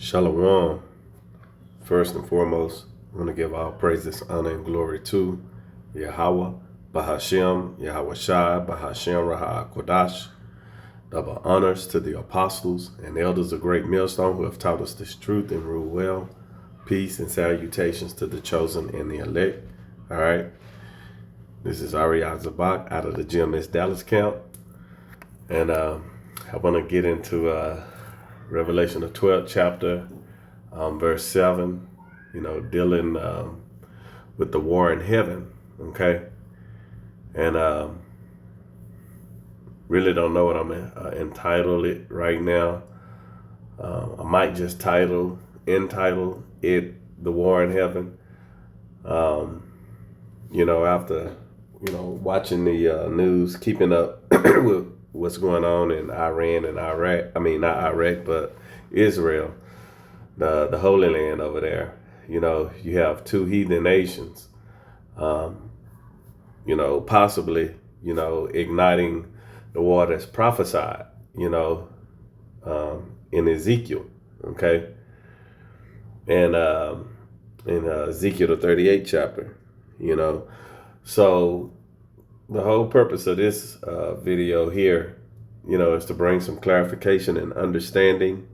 Shalom. First and foremost, I want to give all praises, honor, and glory to Yahweh, Bahashem, Yahweh Shai, Bahashem, Raha Kodash. Double honors to the apostles and elders of Great Millstone who have taught us this truth and rule well. Peace and salutations to the chosen and the elect. All right. This is Ariel Zabak out of the GMS Dallas camp. And I want to get into Revelation, the 12th chapter, verse 7, dealing with the war in heaven, okay? And really don't know what I'm entitled it right now. I might just entitle it The War in Heaven. After, watching the news, keeping up with what's going on in Iran and Iraq. I mean, not Iraq, but Israel, the Holy Land over there. You have two heathen nations, possibly, igniting the war that's prophesied, in Ezekiel, okay? And in Ezekiel, the 38th chapter, So the whole purpose of this video here, is to bring some clarification and understanding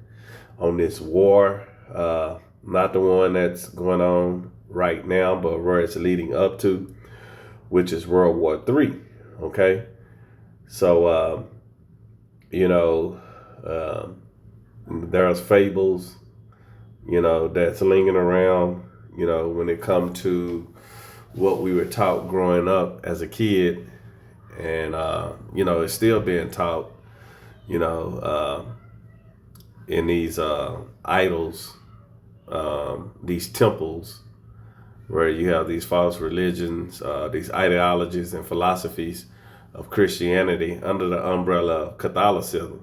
on this war, not the one that's going on right now, but where it's leading up to, which is World War III. Okay. So, there's fables, that's lingering around, when it comes to what we were taught growing up as a kid. And, it's still being taught, in these idols, these temples, where you have these false religions, these ideologies and philosophies of Christianity under the umbrella of Catholicism,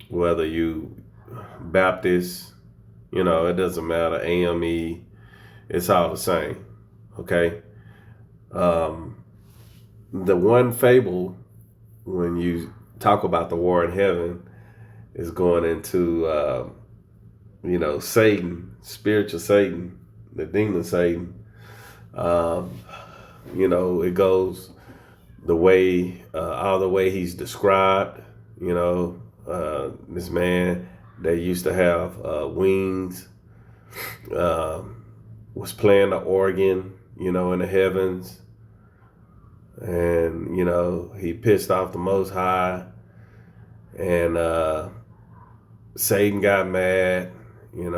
whether you Baptist, it doesn't matter, AME, it's all the same, okay? The one fable, when you talk about the war in heaven, is going into, Satan, spiritual Satan, the demon Satan. It goes the way, all the way he's described, this man that used to have wings, was playing the organ, in the heavens. And, he pissed off the Most High, and Satan got mad, and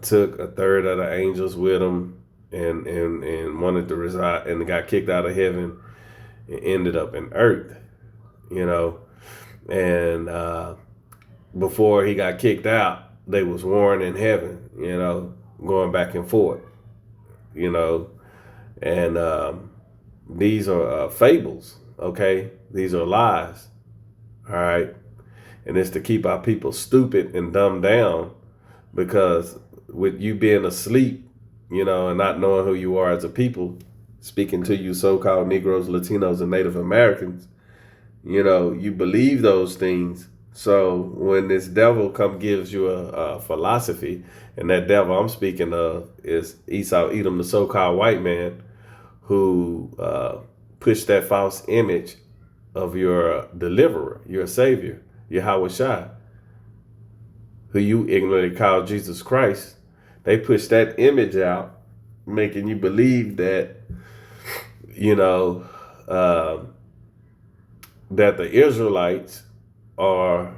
took a third of the angels with him, and wanted to reside, and got kicked out of heaven and ended up in earth, and before he got kicked out, they was warring in heaven, going back and forth, and these are fables, okay? These are lies, all right? And it's to keep our people stupid and dumbed down, because with you being asleep, and not knowing who you are as a people, speaking to you so-called Negroes, Latinos, and Native Americans, you believe those things. So when this devil gives you a philosophy, and that devil I'm speaking of is Esau Edom, the so-called white man, who pushed that false image of your deliverer, your savior, Yahweh Shai, who you ignorantly call Jesus Christ. They pushed that image out, making you believe that, that the Israelites are,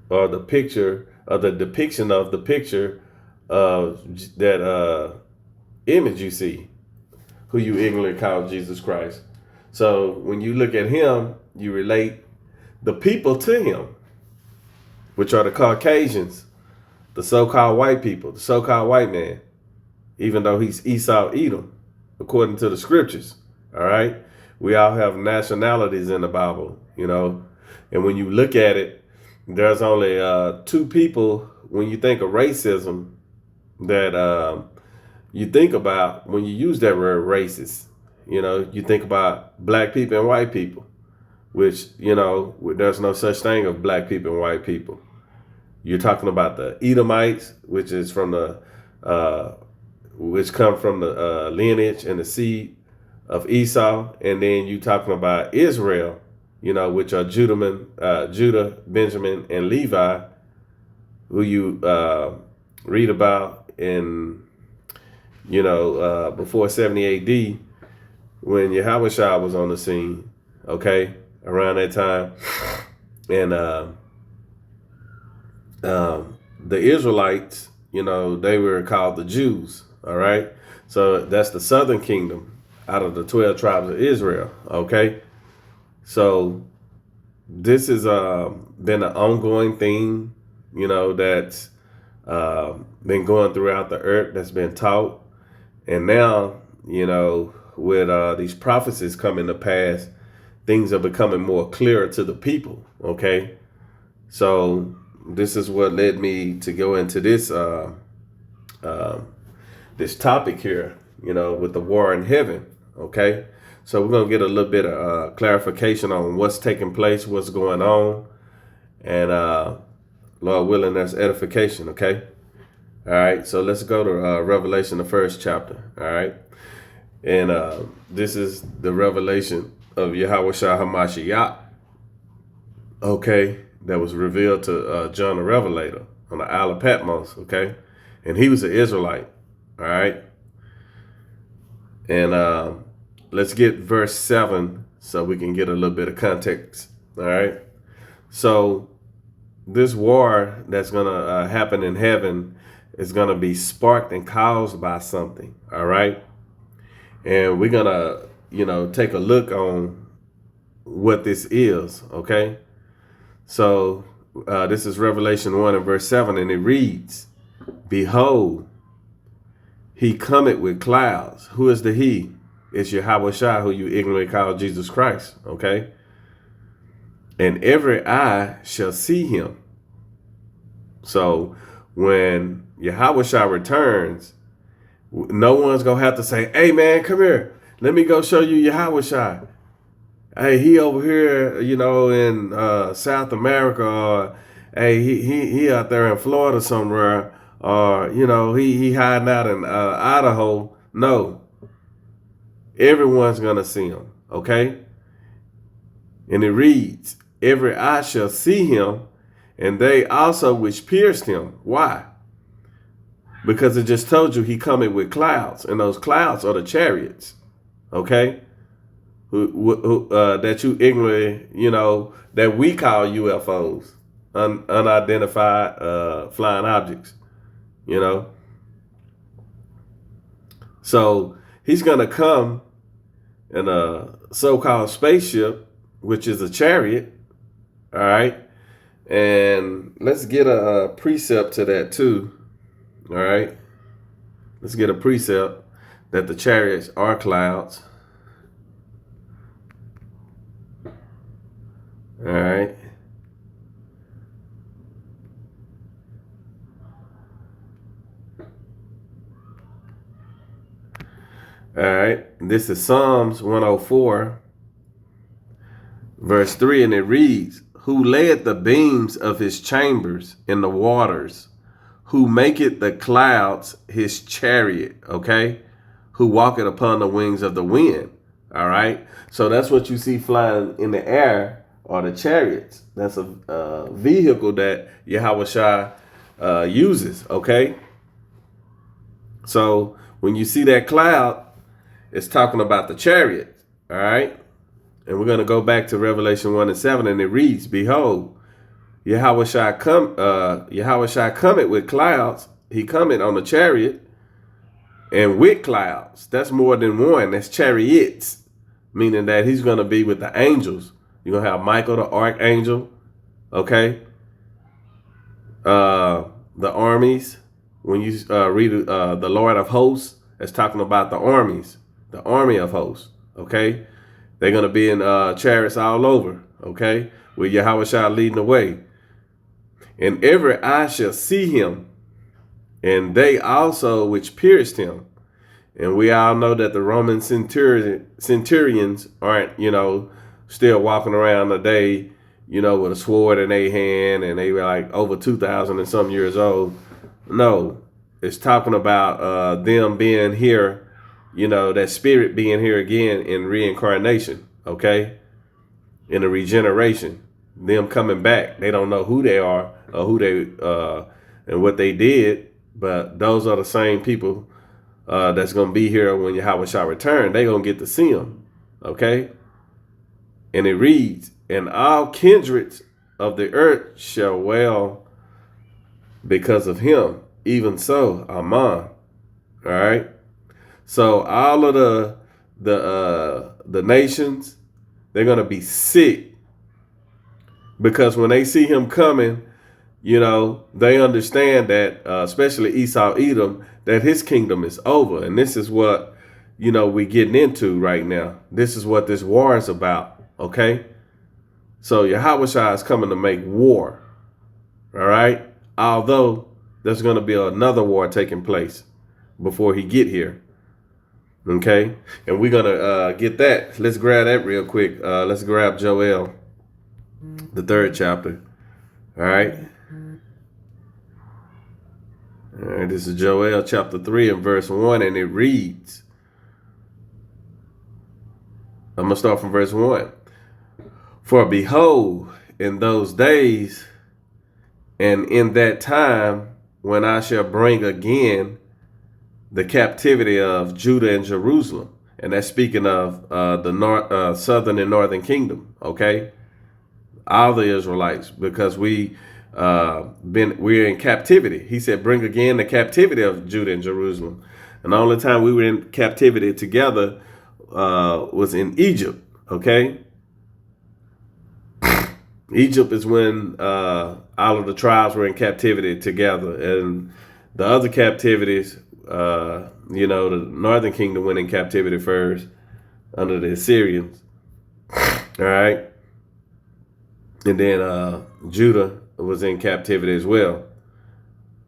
or the picture, or the depiction of the picture of that image you see, who you ignorantly call Jesus Christ. So when you look at him, you relate the people to him, which are the Caucasians, the so-called white people, the so-called white man, even though he's Esau Edom, according to the scriptures, all right? We all have nationalities in the Bible, and when you look at it, there's only two people, when you think of racism, that you think about when you use that word racist. You think about black people and white people. which, you know, there's no such thing of black people and white people. You're talking about the Edomites, which is from the which come from the lineage and the seed of Esau, and then you talking about Israel, you know, which are Judah, Benjamin, and Levi, who you read about in, you know, before 70 A.D. when Yahushua was on the scene, okay, around that time, and the Israelites, you know, they were called the Jews, all right? So that's the southern kingdom out of the 12 tribes of Israel, okay? So this has been an ongoing thing, you know, that's been going throughout the earth, that's been taught. And now, you know, with these prophecies coming to pass, things are becoming more clearer to the people, okay? So this is what led me to go into this this topic here, you know, with the war in heaven, okay? So we're going to get a little bit of clarification on what's taking place, what's going on, and Lord willing, that's edification, okay? All right, so let's go to Revelation, the first chapter, all right? And this is the revelation of Yahushua HaMashiach, okay, that was revealed to John the Revelator on the Isle of Patmos, okay? And he was an Israelite, all right? And let's get verse 7 so we can get a little bit of context, all right? So this war that's going to happen in heaven is going to be sparked and caused by something, all right? And we're going to, you know, take a look on what this is, okay? So this is Revelation 1 and verse 7, and it reads, "Behold, he cometh with clouds." Who is the he? It's Yahushua, who you ignorantly call Jesus Christ, okay? "And every eye shall see him." So when Yahushua returns, no one's going to have to say, "Hey, man, come here. Let me go show you Yahushua. Hey, he over here, you know, in South America, or hey, he out there in Florida somewhere, or, you know, he hiding out in Idaho." No, everyone's going to see him, okay? And it reads, "Every eye shall see him, and they also which pierced him." Why? Because it just told you he coming with clouds, and those clouds are the chariots, okay? That you ignorantly, you know, that we call UFOs, unidentified flying objects, you know. So he's going to come in a so-called spaceship, which is a chariot, all right? And let's get a precept to that too, all right? Let's get a precept that the chariots are clouds. All right. All right. This is Psalms 104, verse 3, and it reads, "Who laid the beams of his chambers in the waters, who maketh the clouds his chariot," okay? "Who walketh upon the wings of the wind." All right. So that's what you see flying in the air, are the chariots. That's a vehicle that Yahushua uses, okay? So when you see that cloud, it's talking about the chariot, all right? And we're going to go back to Revelation 1 and 7, and it reads, "Behold, Yahushua cometh with clouds." He cometh on a chariot, and with clouds. That's more than one. That's chariots, meaning that he's going to be with the angels. You're going to have Michael, the archangel, okay? The armies. When you read the Lord of Hosts, it's talking about the armies, the army of hosts, okay? They're going to be in chariots all over, okay? With Yahushua leading the way. "And every eye shall see him, and they also which pierced him." And we all know that the Roman centurions aren't, you know, still walking around today, with a sword in their hand, and they were like over 2,000 and some years old. No, it's talking about them being here, that spirit being here again in reincarnation, okay? In a regeneration, them coming back. They don't know who they are or who they and what they did, but those are the same people that's going to be here when Yahweh shall return. They're going to get to see him, okay? And it reads, and all kindreds of the earth shall wail because of him. Even so, Amen. All right. So all of the nations, they're gonna be sick because when they see him coming, they understand that, especially Esau, Edom, that his kingdom is over, and this is what we're getting into right now. This is what this war is about. Okay, so Yahweh Shai is coming to make war. All right, although there's going to be another war taking place before he get here. Okay, and we're gonna get that. Let's grab that real quick. Let's grab Joel, the 3rd chapter. All right. All right, this is Joel chapter 3 and verse 1, and it reads. I'm gonna start from verse 1. For behold, in those days and in that time when I shall bring again the captivity of Judah and Jerusalem. And that's speaking of the southern and northern kingdom, okay? All the Israelites, because we're in captivity. He said, bring again the captivity of Judah and Jerusalem. And the only time we were in captivity together was in Egypt, okay? Egypt is when all of the tribes were in captivity together, and the other captivities, the northern kingdom went in captivity first under the Assyrians. All right, and then Judah was in captivity as well.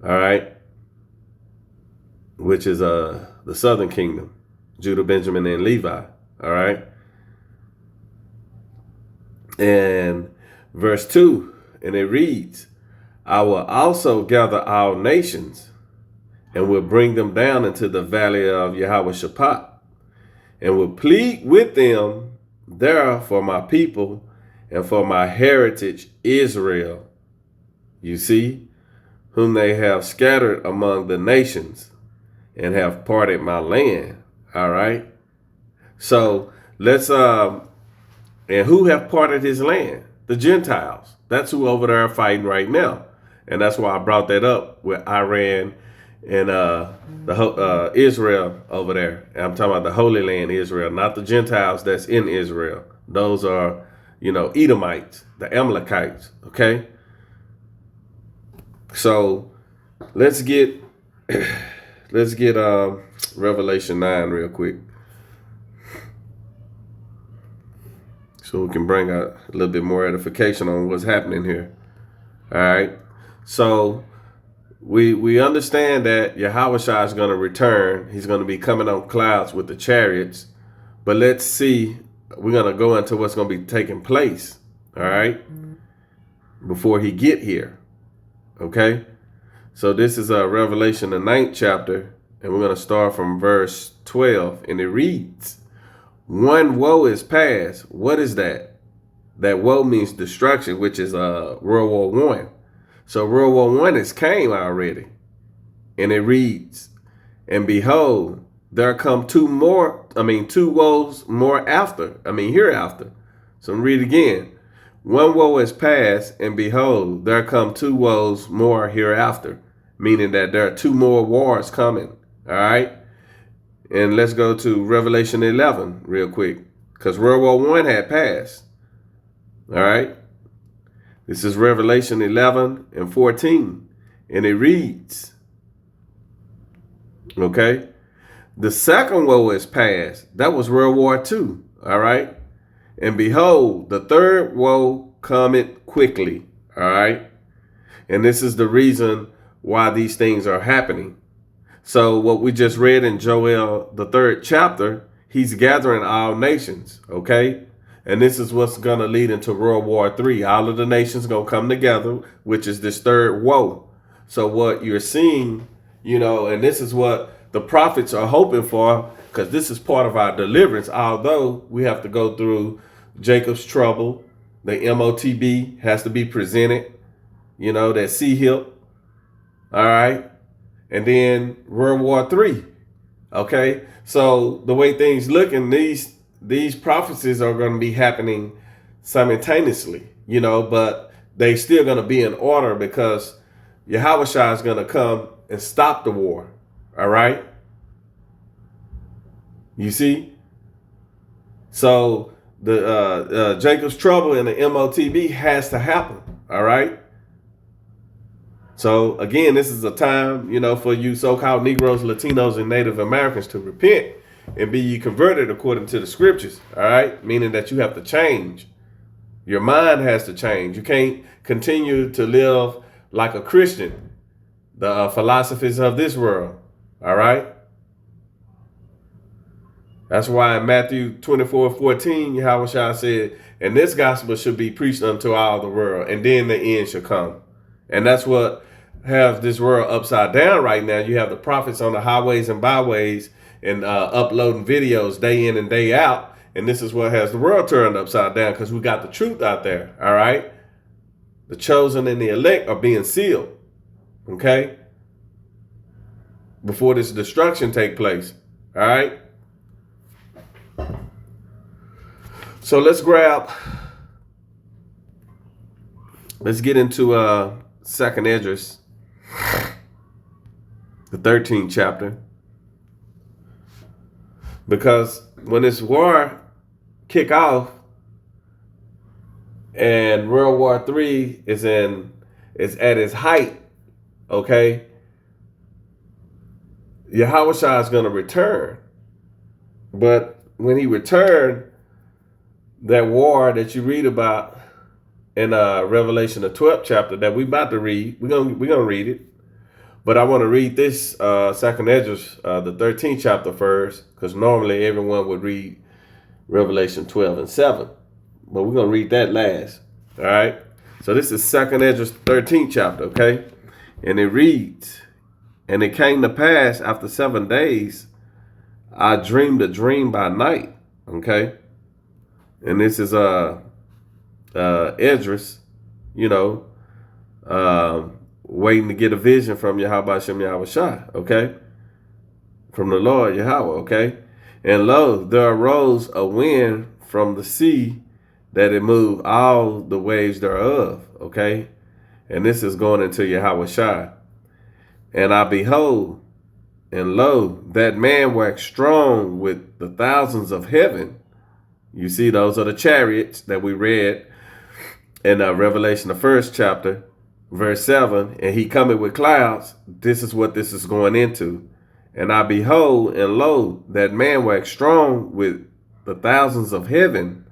All right, which is the southern kingdom, Judah, Benjamin, and Levi. All right, and verse 2, and it reads, I will also gather all nations and will bring them down into the valley of Yahweh Shaphat, and will plead with them there for my people and for my heritage Israel. You see, whom they have scattered among the nations and have parted my land. All right. So let's and who have parted his land? The Gentiles. That's who over there are fighting right now. And that's why I brought that up with Iran and the Israel over there. And I'm talking about the Holy Land Israel, not the Gentiles that's in Israel. Those are, Edomites, the Amalekites. Okay. So let's get Revelation 9 real quick, so we can bring a little bit more edification on what's happening here. All right. So we understand that Yahweh Shai is going to return. He's going to be coming on clouds with the chariots. But let's see, we're going to go into what's going to be taking place. All right. Before he get here. Okay. So this is Revelation, the 9th chapter. And we're going to start from verse 12. And it reads, one woe is past. What is that? That woe means destruction, which is World War I. So World War I has came already. And it reads, and behold, there come two woes more after. Hereafter. So read again. One woe is past, and behold, there come two woes more hereafter. Meaning that there are two more wars coming. All right. And let's go to Revelation 11 real quick, because World War I had passed. All right. This is Revelation 11 and 14. And it reads, okay, the second woe is past. That was World War II. All right. And behold, the third woe cometh quickly. All right. And this is the reason why these things are happening. So what we just read in Joel, the 3rd chapter, he's gathering all nations, okay? And this is what's going to lead into World War III. All of the nations going to come together, which is this third woe. So what you're seeing, and this is what the prophets are hoping for, because this is part of our deliverance. Although we have to go through Jacob's trouble, the MOTB has to be presented, that C-hip. All right. And then World War III. Okay. So the way things look, and these prophecies are going to be happening simultaneously, but they still going to be in order, because Yahushua is going to come and stop the war. All right. You see? So the Jacob's trouble and the MOTB has to happen. All right. So again, this is a time, for you so-called Negroes, Latinos, and Native Americans to repent and be ye converted according to the scriptures. All right. Meaning that you have to change. Your mind has to change. You can't continue to live like a Christian, the philosophies of this world. All right. That's why in Matthew 24:14, Yahushua said, and this gospel should be preached unto all the world, and then the end shall come. And that's what have this world upside down right now. You have the prophets on the highways and byways and uploading videos day in and day out. And this is what has the world turned upside down, because we got the truth out there. All right. The chosen and the elect are being sealed. Okay. Before this destruction take place. All right. So let's get into Second Esdras, the 13th chapter. Because when this war kick off and World War III is at its height, okay, Yahushua is going to return. But when he returned, that war that you read about in Revelation, the 12th chapter that we about to read, we're gonna read it. But I want to read this Second Esdras, the 13th chapter first, because normally everyone would read Revelation 12 and 7. But we're gonna read that last. All right. So this is Second Esdras, 13th chapter, okay? And it reads, and it came to pass after 7 days, I dreamed a dream by night. Okay. And this is Esdras, waiting to get a vision from Yahweh Shem Yahushua, okay? From the Lord Yahweh, okay? And lo, there arose a wind from the sea that it moved all the waves thereof, okay? And this is going into Yahushua. And I behold, and lo, that man waxed strong with the thousands of heaven. You see, those are the chariots that we read in Revelation, the 1st chapter, verse 7. And he cometh with clouds. This is what this is going into. And I behold, and lo, that man waxed strong with the thousands of heaven.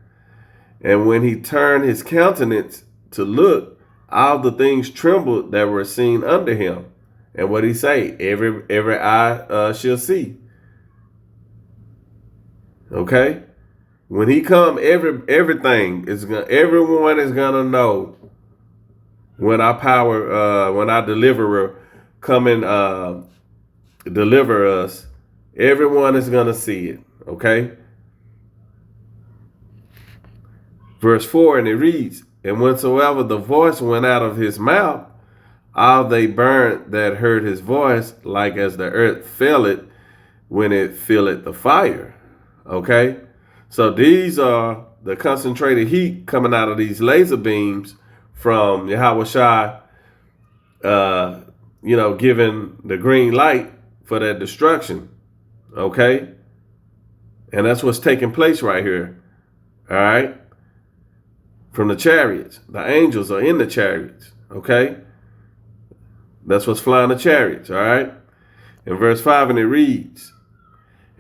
And when he turned his countenance to look, all the things trembled that were seen under him. And what he say? Every eye shall see. Okay? When he come, everyone is gonna know when our power, when our deliverer come and deliver us. Everyone is gonna see it. Okay. Verse 4, and it reads, and whensoever the voice went out of his mouth, all they burnt that heard his voice, like as the earth filleth when it filleth the fire. Okay. So these are the concentrated heat coming out of these laser beams from Yahushua, giving the green light for that destruction. Okay. And that's what's taking place right here. All right. From the chariots. The angels are in the chariots. Okay. That's what's flying the chariots. All right. In verse 5, and it reads,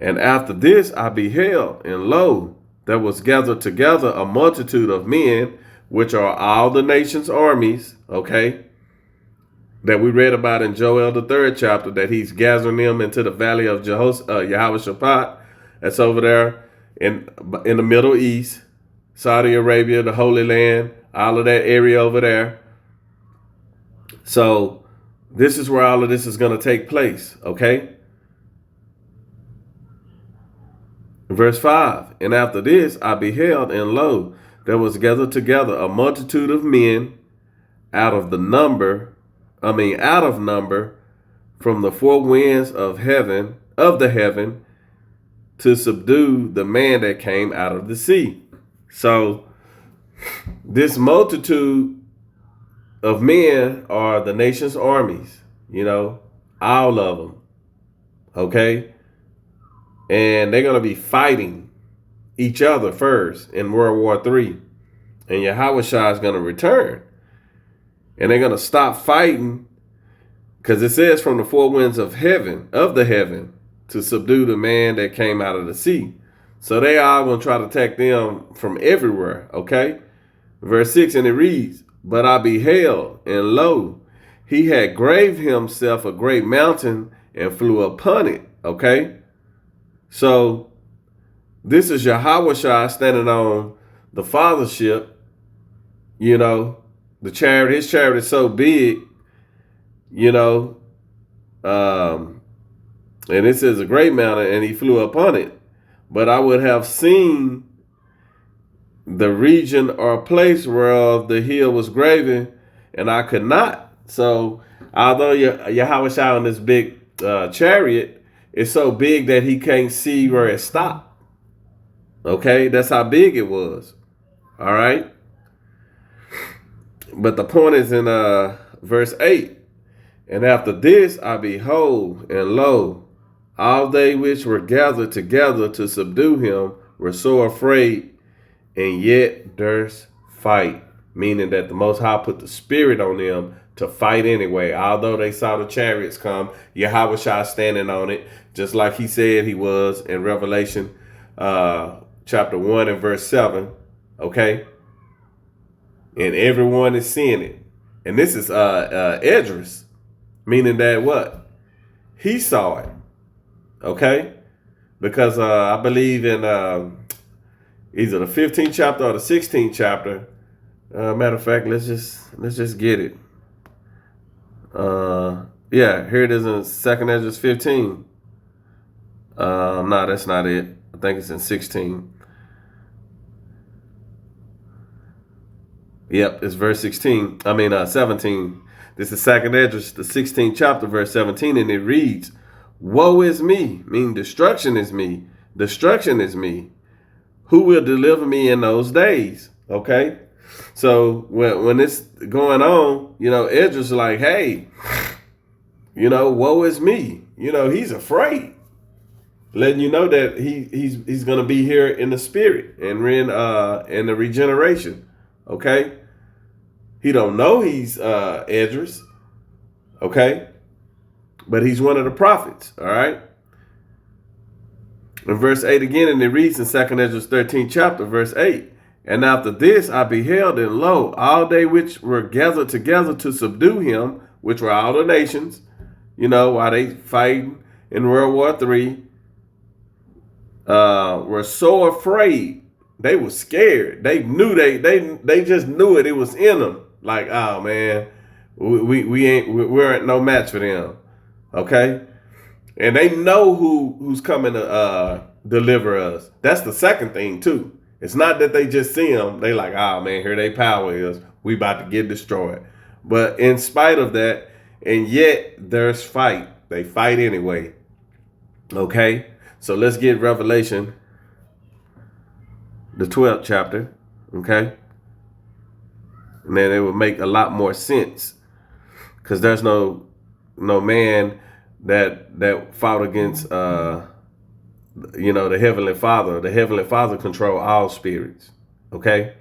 and after this I beheld, and lo, there was gathered together a multitude of men, which are all the nations' armies, okay, that we read about in Joel, the 3rd chapter, that he's gathering them into the valley of Yahweh Shaphat. That's over there in the Middle East, Saudi Arabia, the Holy Land, all of that area over there. So this is where all of this is going to take place, okay? Verse 5, and after this I beheld, and lo, there was gathered together a multitude of men out of number from the four winds of the heaven, to subdue the man that came out of the sea. So this multitude of men are the nation's armies, all of them, okay? And they're going to be fighting each other first in World War III. And Yahushua is going to return. And they're going to stop fighting, because it says from the four winds of the heaven, to subdue the man that came out of the sea. So they all going to try to attack them from everywhere, okay? Verse 6, and it reads, but I beheld, and lo, he had graved himself a great mountain and flew upon it, okay? So this is Yahushua standing on the fathership, the chariot. His chariot is so big, and it says a great mountain, and he flew upon it. But I would have seen the region or place whereof the hill was graven, and I could not. So although Yahushua on this big chariot is so big that he can't see where it stopped. Okay, that's how big it was. All right. But the point is in verse 8. And after this I behold, and lo, all they which were gathered together to subdue him were so afraid, and yet durst fight. Meaning that the Most High put the spirit on them to fight anyway. Although they saw the chariots come, Yahushua standing on it, just like he said he was in Revelation chapter 1 and verse 7. Okay? And everyone is seeing it. And this is Esdras. Meaning that what? He saw it. Okay? Because I believe in either the 15th chapter or the 16th chapter. Matter of fact, let's just get it. Yeah, here it is in 2nd Esdras 15. No, that's not it. I think it's in 16. Yep, it's verse 16. 17. This is 2nd Esdras, the 16th chapter, verse 17, and it reads, woe is me, meaning destruction is me. Destruction is me. Who will deliver me in those days? Okay? So when it's going on, Esdras like, hey, woe is me. He's afraid. Letting you know that he's going to be here in the spirit and in the regeneration. Okay? He don't know he's Esdras. Okay? But he's one of the prophets. All right? In verse 8 again, and it reads in 2nd Esdras 13th chapter, verse 8. And after this I beheld, and lo, all they which were gathered together to subdue him, which were all the nations, while they fighting in World War III, were so afraid. They were scared. They knew they just knew it. It was in them. Like, oh man, we're no match for them. Okay? And they know who's coming to deliver us. That's the second thing too. It's not that they just see them. They like, oh man, here they power is. We about to get destroyed. But in spite of that, and yet there's fight. They fight anyway. Okay? So let's get Revelation, the 12th chapter. Okay? And then it would make a lot more sense. Because there's no man that fought against the Heavenly Father. The Heavenly Father control all spirits. Okay?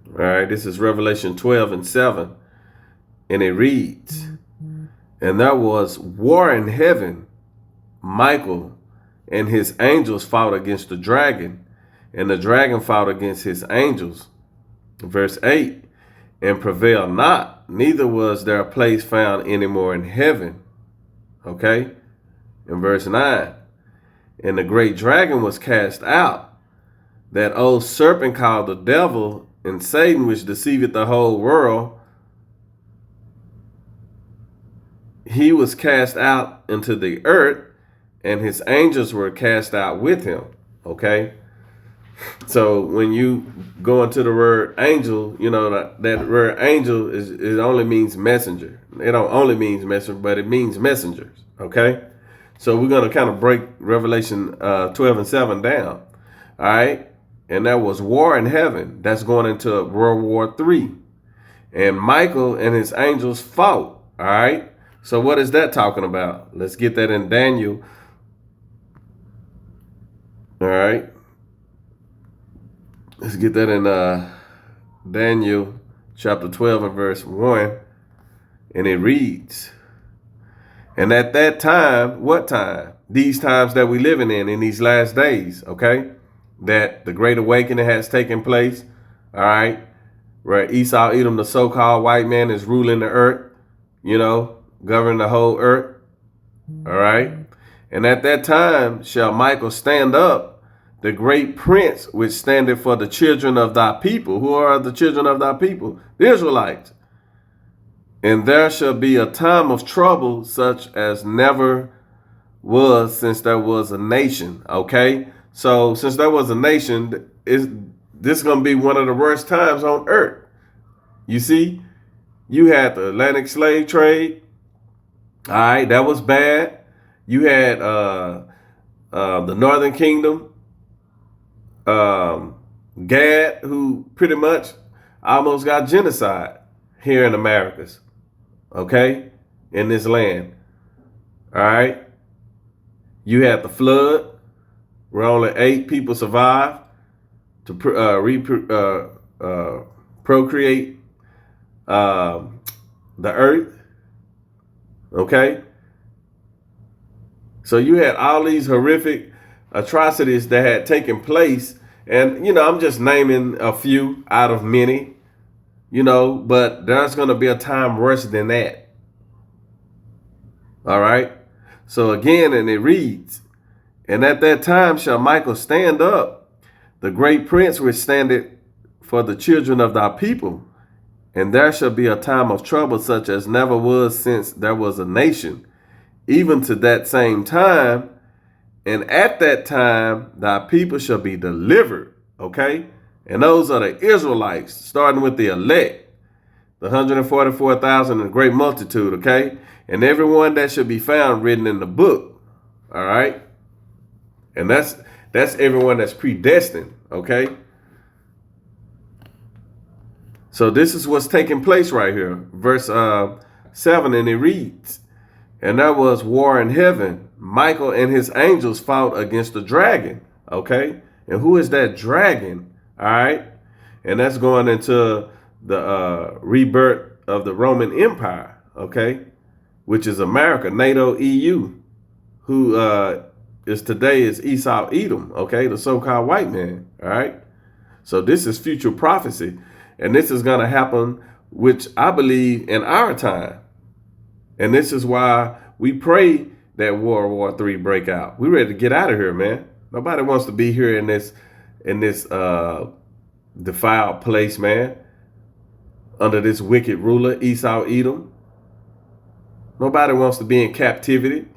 All right, this is Revelation 12 and 7. And it reads, and there was war in heaven. Michael and his angels fought against the dragon, and the dragon fought against his angels. Verse 8, and prevailed not, neither was there a place found any more in heaven. Okay? In verse 9, And the great dragon was cast out, that old serpent called the devil and Satan, which deceiveth the whole world. He was cast out into the earth, and his angels were cast out with him. Okay? So when you go into the word angel, you know that word angel it only means messenger. It don't only means messenger, but it means messengers. Okay? So we're going to kind of break Revelation 12 and 7 down. All right? And that was war in heaven. That's going into World War III. And Michael and his angels fought. All right? So what is that talking about? Let's get that in Daniel. All right? Let's get that in Daniel chapter 12 and verse 1. And it reads, and at that time, what time? These times that we living in these last days, okay? That the Great Awakening has taken place, all right? Where Esau, Edom, the so-called white man, is ruling the earth, you know, governing the whole earth, all right? And at that time shall Michael stand up, the great prince, which standeth for the children of thy people. Who are the children of thy people? The Israelites. And there shall be a time of trouble such as never was since there was a nation. Okay? So since there was a nation, this is going to be one of the worst times on earth. You see, you had the Atlantic slave trade. All right, that was bad. You had the Northern Kingdom, Gad, who pretty much almost got genocide here in Americas. Okay, in this land. All right. You had the flood, where only 8 people survived to procreate the earth. Okay. So you had all these horrific atrocities that had taken place. And, you know, I'm just naming a few out of many. You know, but there's going to be a time worse than that. All right. So again, and it reads, and at that time shall Michael stand up, the great prince which standeth for the children of thy people. And there shall be a time of trouble such as never was since there was a nation, even to that same time. And at that time, thy people shall be delivered. Okay. And those are the Israelites, starting with the elect, the 144,000, a great multitude, okay? And everyone that should be found written in the book, all right? And that's everyone that's predestined, okay? So this is what's taking place right here. Verse 7, and it reads, and there was war in heaven. Michael and his angels fought against the dragon, okay? And who is that dragon? All right. And that's going into the rebirth of the Roman Empire. Okay. Which is America, NATO, EU, who is today is Esau, Edom. Okay. The so-called white man. All right. So this is future prophecy. And this is going to happen, which I believe in our time. And this is why we pray that World War III break out. We're ready to get out of here, man. Nobody wants to be here in this defiled place, man, under this wicked ruler, Esau, Edom. Nobody wants to be in captivity,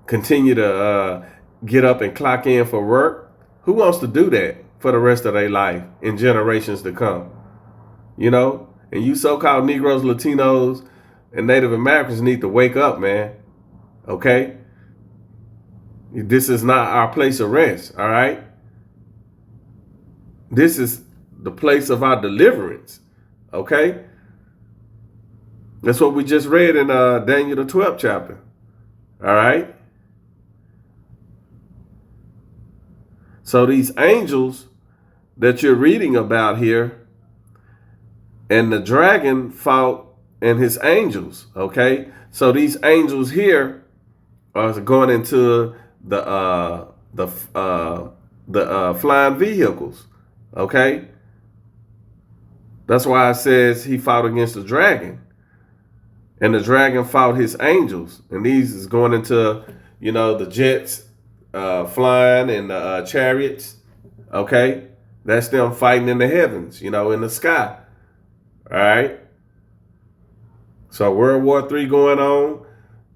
continue to get up and clock in for work. Who wants to do that for the rest of their life in generations to come? You know, and you so-called Negroes, Latinos, and Native Americans need to wake up, man. Okay? This is not our place of rest, all right? This is the place of our deliverance, okay? That's what we just read in Daniel the 12th chapter, all right? So these angels that you're reading about here, and the dragon fought and his angels, okay? So these angels here are going into the flying vehicles. Okay. That's why it says he fought against the dragon, and the dragon fought his angels. And these is going into, you know, the jets flying in the chariots. Okay, that's them fighting in the heavens, in the sky. All right. So World War III going on,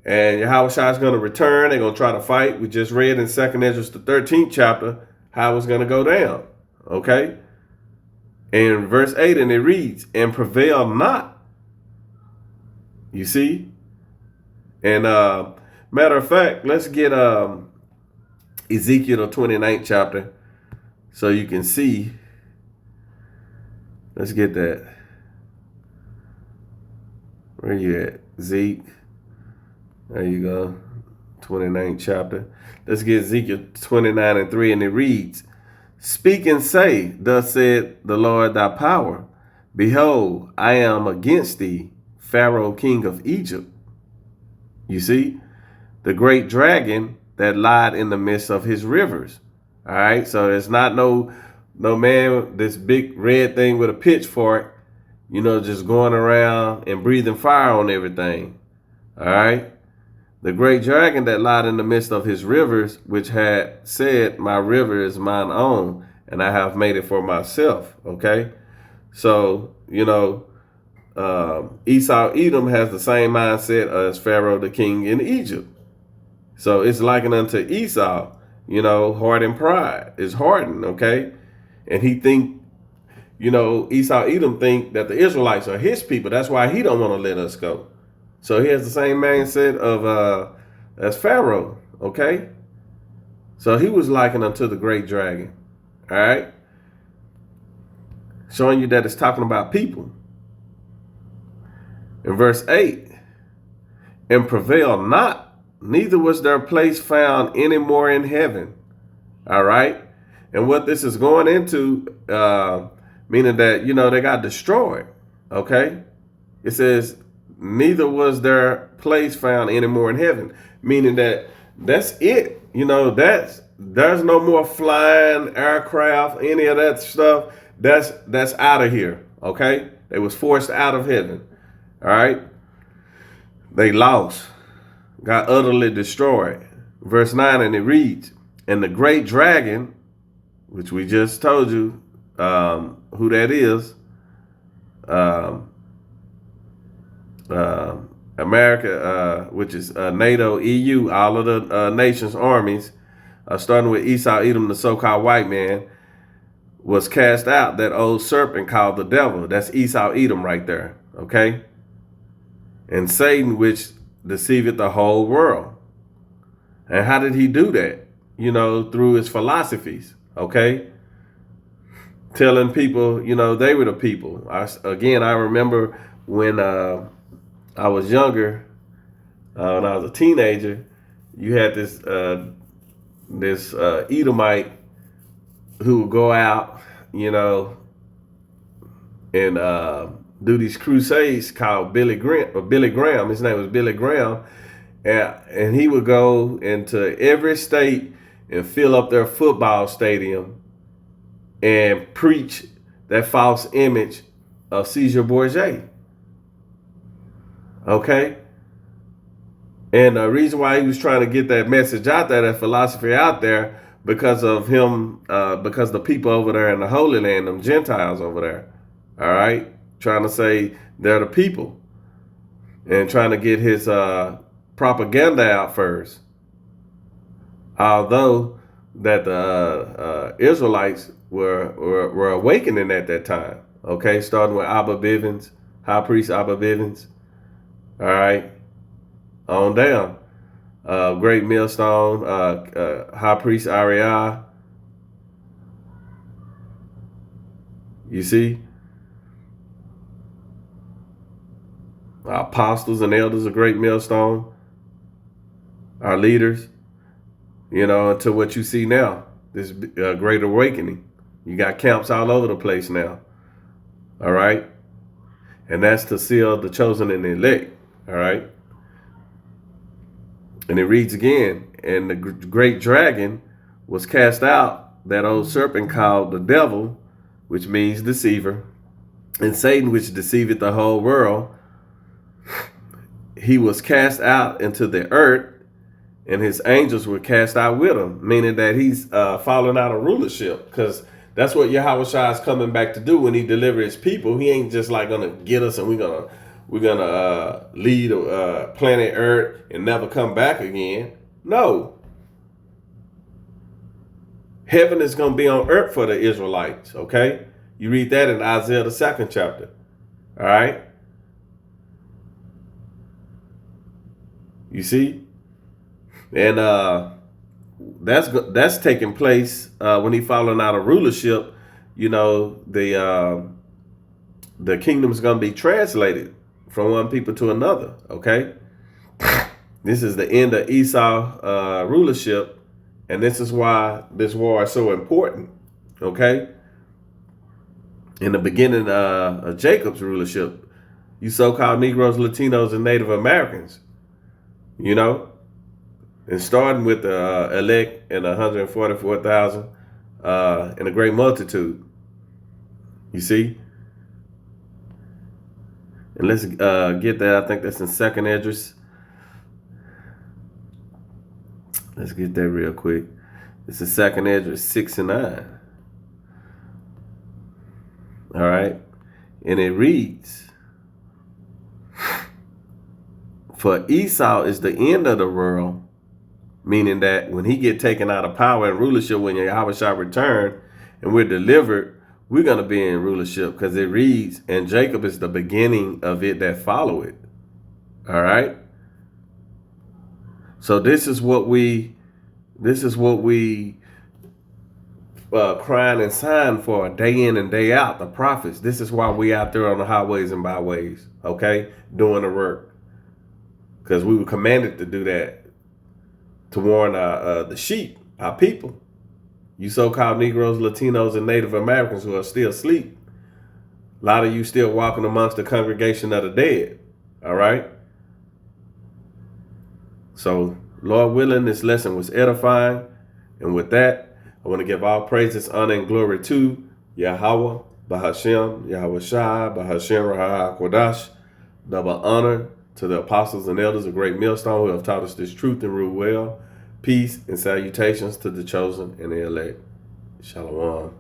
and Yahushua is going to return. They're going to try to fight. We just read in 2nd Ezra, the 13th chapter, how it's going to go down. Okay. In verse 8, and it reads, and prevail not. You see? And matter of fact, let's get Ezekiel, the 29th chapter, so you can see. Let's get that. Where you at? Zeke. There you go. 29th chapter. Let's get Ezekiel 29 and 3, and it reads, speak and say, thus said the Lord thy power, behold, I am against thee, Pharaoh king of Egypt. You see, the great dragon that lied in the midst of his rivers. All right, so it's not no man, this big red thing with a pitchfork, just going around and breathing fire on everything. All right. The great dragon that lied in the midst of his rivers, which had said, my river is mine own, and I have made it for myself. Okay. So, Esau Edom has the same mindset as Pharaoh the king in Egypt. So it's likened unto Esau, heart and pride is hardened. Okay. And he think, Esau Edom think that the Israelites are his people. That's why he don't want to let us go. So he has the same mindset of as Pharaoh, okay? So he was likened unto the great dragon, all right? Showing you that it's talking about people. In verse 8, and prevail not, neither was their place found any more in heaven, all right? And what this is going into, meaning that, they got destroyed, okay? It says, neither was their place found anymore in heaven, meaning that that's it. There's no more flying aircraft, any of that stuff. That's out of here. Okay, they was forced out of heaven. All right, they lost, got utterly destroyed. Verse 9, and it reads, and the great dragon, which we just told you who that is, America, which is NATO, EU, all of the nations' armies, starting with Esau Edom, the so-called white man, was cast out. That old serpent called the devil. That's Esau Edom right there. Okay. And Satan, which deceiveth the whole world. And how did he do that? Through his philosophies. Okay. Telling people, they were the people. I remember when I was younger, when I was a teenager, you had this Edomite who would go out, and do these crusades called Billy Graham. His name was Billy Graham, and he would go into every state and fill up their football stadium and preach that false image of Caesar Borgia. Okay. And the reason why he was trying to get that message out there, that philosophy out there, because of him, because the people over there in the Holy Land, them Gentiles over there, all right, trying to say they're the people and trying to get his propaganda out first. Although that the Israelites were awakening at that time, okay, starting with Abba Bivens, High Priest Abba Bivens. All right, on down. Great Millstone, High Priest Ariah. You see? Our apostles and elders of Great Millstone. Our leaders. To what you see now. This great awakening. You got camps all over the place now. All right? And that's to seal the chosen and the elect. All right. And it reads again, and the great dragon was cast out, that old serpent called the devil, which means deceiver, and Satan, which deceiveth the whole world. He was cast out into the earth, and his angels were cast out with him, meaning that he's falling out of rulership, because that's what Yahweh Shai is coming back to do when he delivers his people. He ain't just like gonna get us and we're gonna lead planet Earth and never come back again. No, heaven is gonna be on earth for the Israelites. Okay, you read that in Isaiah the 2nd chapter. All right, you see, and that's taking place when he falling out of rulership. You know, the kingdom is going to be translated from one people to another. Okay, this is the end of Esau rulership, and this is why this war is so important. Okay, in the beginning of Jacob's rulership, you so-called Negroes, Latinos, and Native Americans, you know, and starting with the elect and 144,000 and a great multitude. You see? And let's get that. I think that's in 2nd Esdras. Let's get that real quick. This is 2nd Esdras 6 and 9. All right. And it reads, for Esau is the end of the world, meaning that when he get taken out of power and rulership, when Yahweh shall return and we're delivered, we're going to be in rulership, because it reads, and Jacob is the beginning of it that follow it. All right. So this is what we crying and sighing for day in and day out, the prophets. This is why we out there on the highways and byways, okay, doing the work, because we were commanded to do that, to warn the sheep, our people, you so-called Negroes, Latinos, and Native Americans who are still asleep. A lot of you still walking amongst the congregation of the dead. All right. So, Lord willing, this lesson was edifying. And with that, I want to give all praises, honor, and glory to Yahweh, Bahashem, Yahweh Shai, Bahashem Rahah Kodash. Double honor to the apostles and elders of Great Millstone who have taught us this truth and rule well. Peace and salutations to the chosen and the elect. Shalom.